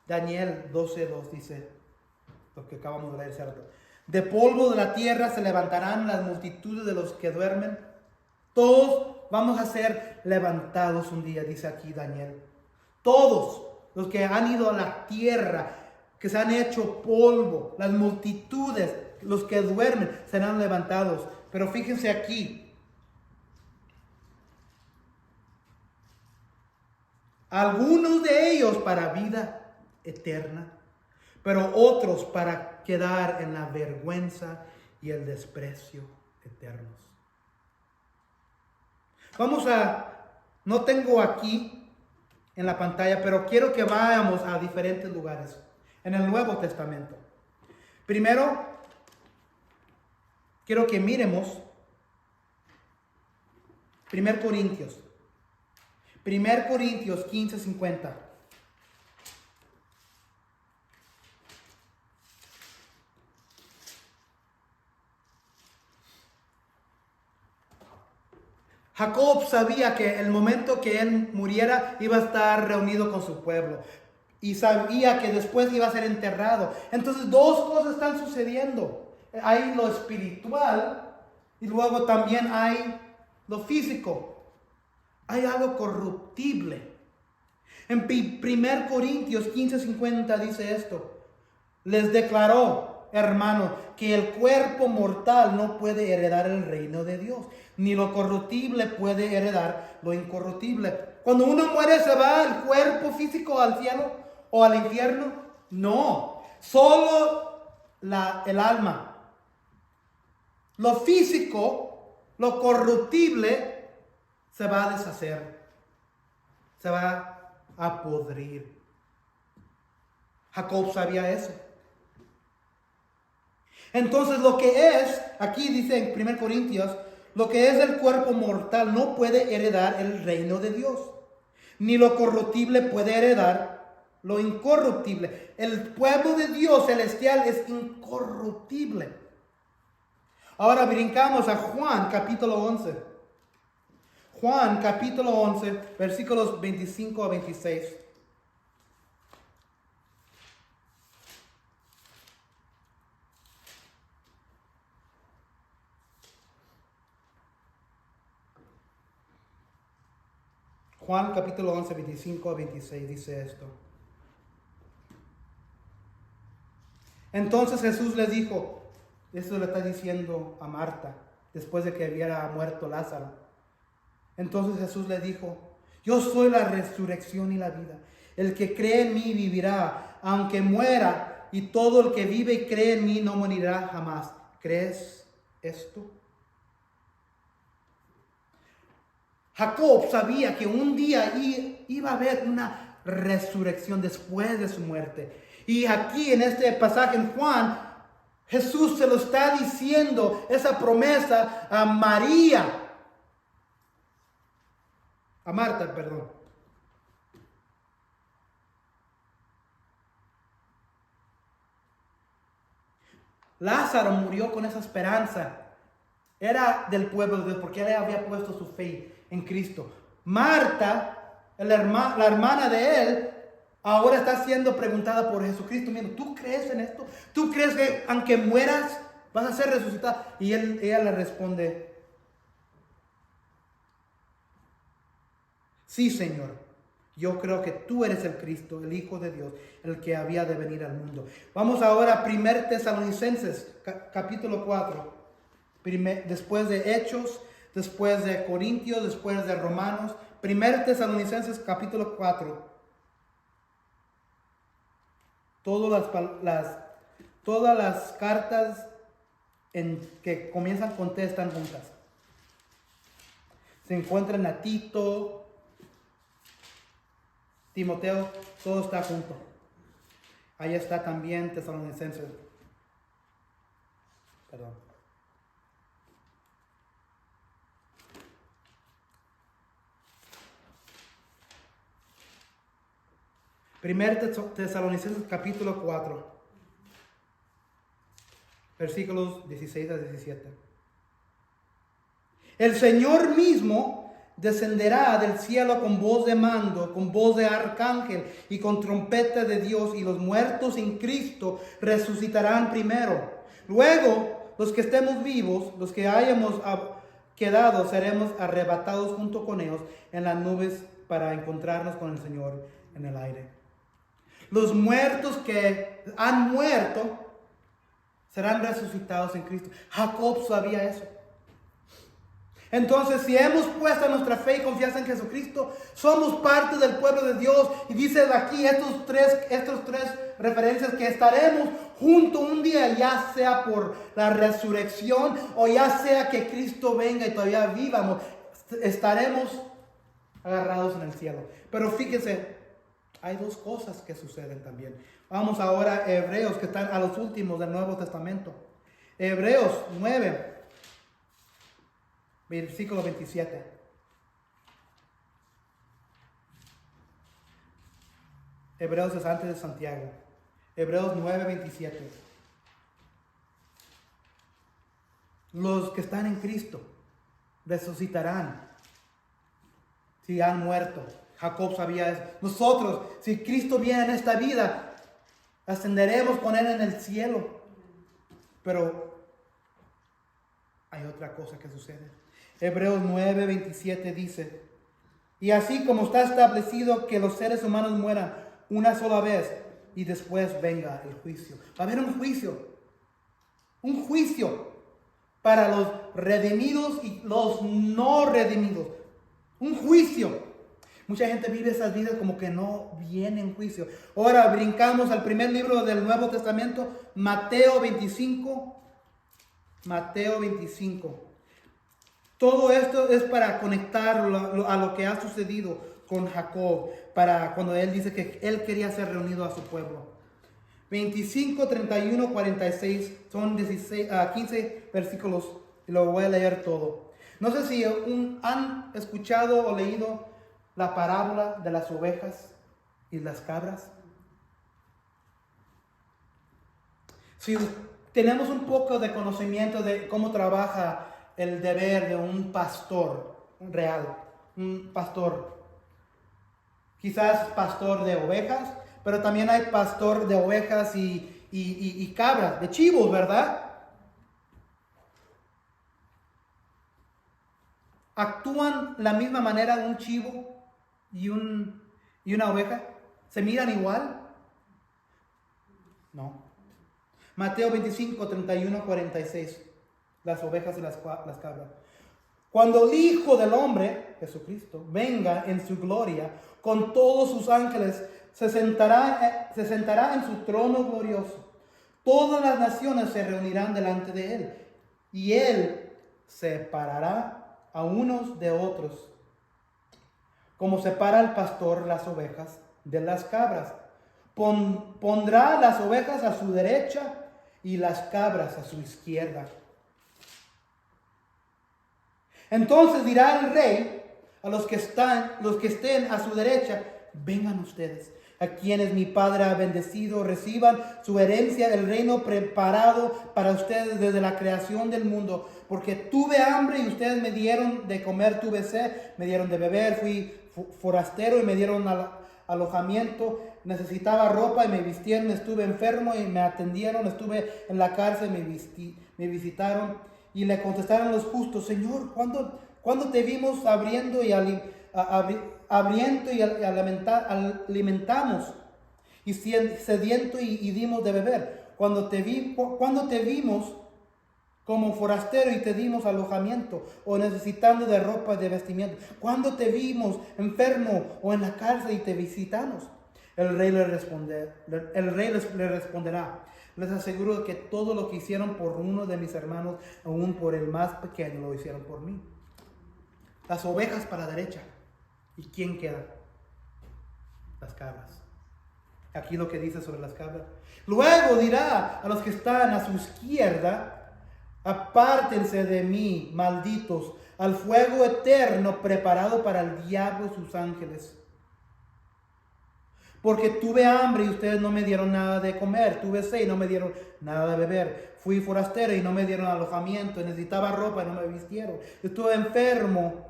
Daniel 12:2 dice lo que acabamos de leer, ¿cierto? De polvo de la tierra se levantarán las multitudes de los que duermen. Todos vamos a ser levantados un día, dice aquí Daniel. Todos los que han ido a la tierra, que se han hecho polvo, las multitudes, los que duermen, serán levantados. Pero fíjense aquí. Algunos de ellos para vida eterna, pero otros para quedar en la vergüenza y el desprecio eternos. No tengo aquí en la pantalla, pero quiero que vayamos a diferentes lugares en el Nuevo Testamento. Primero, quiero que miremos 1 Corintios 15:50. Jacob sabía que el momento que él muriera iba a estar reunido con su pueblo. Y sabía que después iba a ser enterrado. Entonces dos cosas están sucediendo. Hay lo espiritual y luego también hay lo físico. Hay algo corruptible. En 1 Corintios 15:50 dice esto. Les declaró, hermano, que el cuerpo mortal no puede heredar el reino de Dios, ni lo corruptible puede heredar lo incorruptible. Cuando uno muere, ¿se va el cuerpo físico al cielo o al infierno? No, solo el alma. Lo físico lo corruptible se va a deshacer, se va a podrir. Jacob sabía eso. Entonces lo que es, aquí dice en 1 Corintios, lo que es el cuerpo mortal no puede heredar el reino de Dios, ni lo corruptible puede heredar lo incorruptible. El pueblo de Dios celestial es incorruptible. Ahora brincamos a Juan capítulo 11. Juan capítulo 11, versículos 25 a 26. Juan capítulo 11, 25 a 26 dice esto. Entonces Jesús le dijo, esto le está diciendo a Marta, después de que hubiera muerto Lázaro. Entonces Jesús le dijo, yo soy la resurrección y la vida. El que cree en mí vivirá, aunque muera, y todo el que vive y cree en mí no morirá jamás. ¿Crees esto? Jacob sabía que un día iba a haber una resurrección después de su muerte. Y aquí en este pasaje en Juan, Jesús se lo está diciendo, esa promesa a María. A Marta, perdón. Lázaro murió con esa esperanza. Era del pueblo de Dios porque él había puesto su fe en Cristo. Marta, la hermana de él, ahora está siendo preguntada por Jesucristo. Mira, ¿tú crees en esto? ¿Tú crees que aunque mueras vas a ser resucitada? Y ella le responde, sí, Señor, yo creo que tú eres el Cristo, el Hijo de Dios, el que había de venir al mundo. Vamos ahora a 1 Tesalonicenses, capítulo 4. Después de Hechos, después de Corintios, después de Romanos. 1 Tesalonicenses, capítulo 4. Todas las cartas que comienzan con T están juntas. Se encuentran a Tito, Timoteo, todo está junto. Ahí está también Tesalonicenses. Perdón. 1 Tesalonicenses capítulo 4, versículos 16 a 17. El Señor mismo descenderá del cielo con voz de mando, con voz de arcángel y con trompeta de Dios, y los muertos en Cristo resucitarán primero. Luego, los que estemos vivos, los que hayamos quedado, seremos arrebatados junto con ellos en las nubes para encontrarnos con el Señor en el aire. Los muertos que han muerto serán resucitados en Cristo. Jacob sabía eso. Entonces, si hemos puesto nuestra fe y confianza en Jesucristo, somos parte del pueblo de Dios. Y dice aquí estos tres referencias que estaremos juntos un día, ya sea por la resurrección o ya sea que Cristo venga y todavía vivamos, estaremos agarrados en el cielo. Pero fíjense, hay dos cosas que suceden también. Vamos ahora a Hebreos, que están a los últimos del Nuevo Testamento. Hebreos 9, versículo 27. Hebreos es antes de Santiago. Hebreos 9, 27. Los que están en Cristo resucitarán si han muerto. Jacob sabía eso. Nosotros, si Cristo viene en esta vida, ascenderemos con Él en el cielo. Pero hay otra cosa que sucede. Hebreos 9, 27 dice, y así como está establecido que los seres humanos mueran una sola vez y después venga el juicio. Va a haber un juicio para los redimidos y los no redimidos. Un juicio. Mucha gente vive esas vidas como que no viene en juicio. Ahora brincamos al primer libro del Nuevo Testamento, Mateo 25. Mateo 25. Todo esto es para conectarlo a lo que ha sucedido con Jacob, para cuando él dice que él quería ser reunido a su pueblo. 25, 31, 46 son 15 versículos y lo voy a leer todo. No sé si han escuchado o leído la parábola de las ovejas y las cabras. Si tenemos un poco de conocimiento de cómo trabaja el deber de un pastor real, un pastor, quizás pastor de ovejas, pero también hay pastor de ovejas y cabras, de chivos, ¿verdad? ¿Actúan la misma manera un chivo y una oveja? ¿Se miran igual? No. Mateo 25, 31, 46. Las ovejas y las cabras. Cuando el Hijo del Hombre, Jesucristo, venga en su gloria con todos sus ángeles, se sentará en su trono glorioso. Todas las naciones se reunirán delante de él y él separará a unos de otros, como separa el pastor las ovejas de las cabras. Pondrá las ovejas a su derecha y las cabras a su izquierda. Entonces dirá el rey a los que estén a su derecha: vengan ustedes, a quienes mi Padre ha bendecido, reciban su herencia, el reino preparado para ustedes desde la creación del mundo. Porque tuve hambre y ustedes me dieron de comer, tuve sed, me dieron de beber, fui forastero y me dieron alojamiento, necesitaba ropa y me vistieron, estuve enfermo y me atendieron, estuve en la cárcel y me visitaron. Y le contestaron los justos: Señor, ¿cuándo te vimos abriendo y alimentamos, y sediento y dimos de beber? ¿Cuándo te vimos como forastero y te dimos alojamiento, o necesitando de ropa de vestimiento? ¿Cuándo te vimos enfermo o en la cárcel y te visitamos? El rey le responderá: les aseguro que todo lo que hicieron por uno de mis hermanos, aún por el más pequeño, lo hicieron por mí. Las ovejas para la derecha. ¿Y quién queda? Las cabras. Aquí lo que dice sobre las cabras. Luego dirá a los que están a su izquierda: apártense de mí, malditos, al fuego eterno preparado para el diablo y sus ángeles. Porque tuve hambre y ustedes no me dieron nada de comer, tuve sed y no me dieron nada de beber, fui forastero y no me dieron alojamiento, necesitaba ropa y no me vistieron, estuve enfermo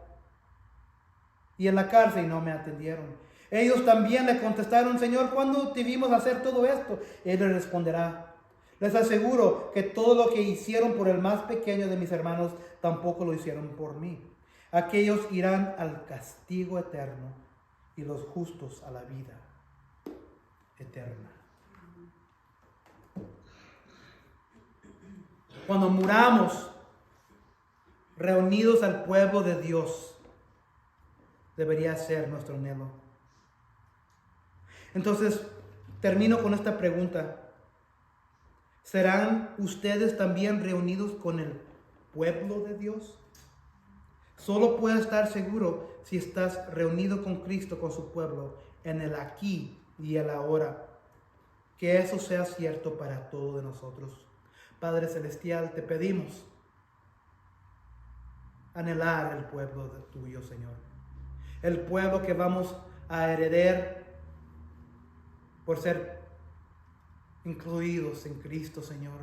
y en la cárcel y no me atendieron. Ellos también le contestaron: Señor, ¿cuándo te vimos hacer todo esto? Él les responderá: les aseguro que todo lo que hicieron por el más pequeño de mis hermanos, tampoco lo hicieron por mí. Aquellos irán al castigo eterno y los justos a la vida eterna. Cuando muramos reunidos al pueblo de Dios, debería ser nuestro anhelo. Entonces, termino con esta pregunta: ¿serán ustedes también reunidos con el pueblo de Dios? Solo puedes estar seguro si estás reunido con Cristo, con su pueblo, en el aquí y el ahora. Que eso sea cierto para todos de nosotros. Padre Celestial, te pedimos anhelar el pueblo tuyo, Señor. El pueblo que vamos a heredar por ser incluidos en Cristo, Señor.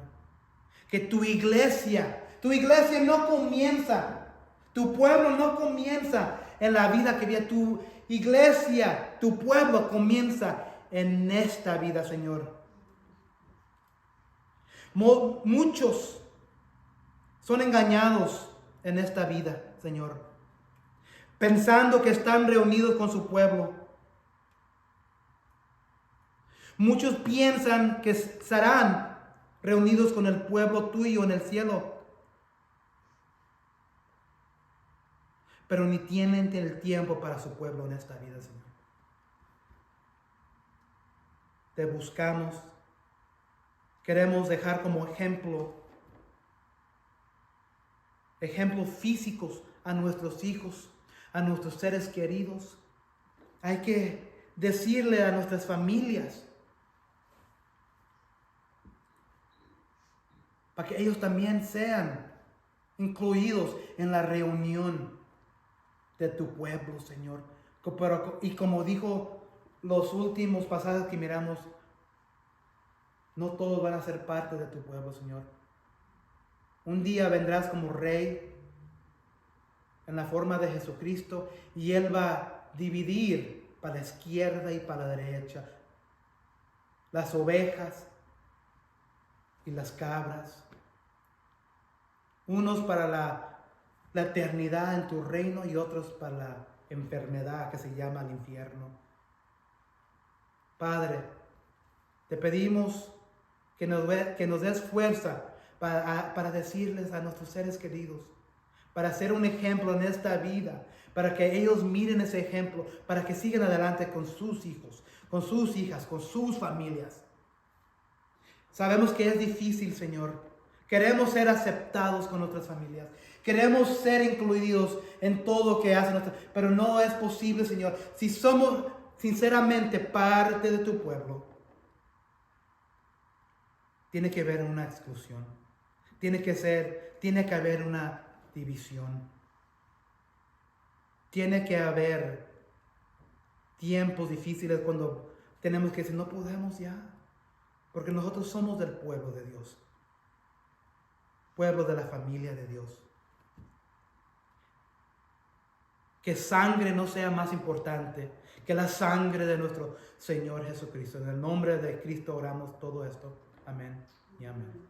Que tu iglesia no comienza, tu pueblo no comienza en la vida que viene. Tu iglesia, tu pueblo comienza en esta vida, Señor. Muchos son engañados en esta vida, Señor, pensando que están reunidos con su pueblo. Muchos piensan que estarán reunidos con el pueblo tuyo en el cielo, pero ni tienen el tiempo para su pueblo en esta vida, Señor. Te buscamos, queremos dejar como ejemplos físicos a nuestros hijos, a nuestros seres queridos. Hay que decirle a nuestras familias para que ellos también sean incluidos en la reunión de tu pueblo, Señor. Y como dijo los últimos pasajes que miramos, no todos van a ser parte de tu pueblo, Señor. Un día vendrás como Rey en la forma de Jesucristo y Él va a dividir para la izquierda y para la derecha las ovejas y las cabras. Unos para la eternidad en tu reino y otros para la enfermedad que se llama el infierno. Padre, te pedimos que nos des fuerza para decirles a nuestros seres queridos, para ser un ejemplo en esta vida, para que ellos miren ese ejemplo, para que sigan adelante con sus hijos, con sus hijas, con sus familias. Sabemos que es difícil, Señor. Queremos ser aceptados con nuestras familias. Queremos ser incluidos en todo lo que hacen, pero no es posible, Señor. Si somos sinceramente parte de tu pueblo, tiene que haber una exclusión. Tiene que haber una división. Tiene que haber tiempos difíciles cuando tenemos que decir, no podemos ya, porque nosotros somos del pueblo de Dios, pueblo de la familia de Dios. Que sangre no sea más importante que la sangre de nuestro Señor Jesucristo. En el nombre de Cristo oramos todo esto. Amén y amén.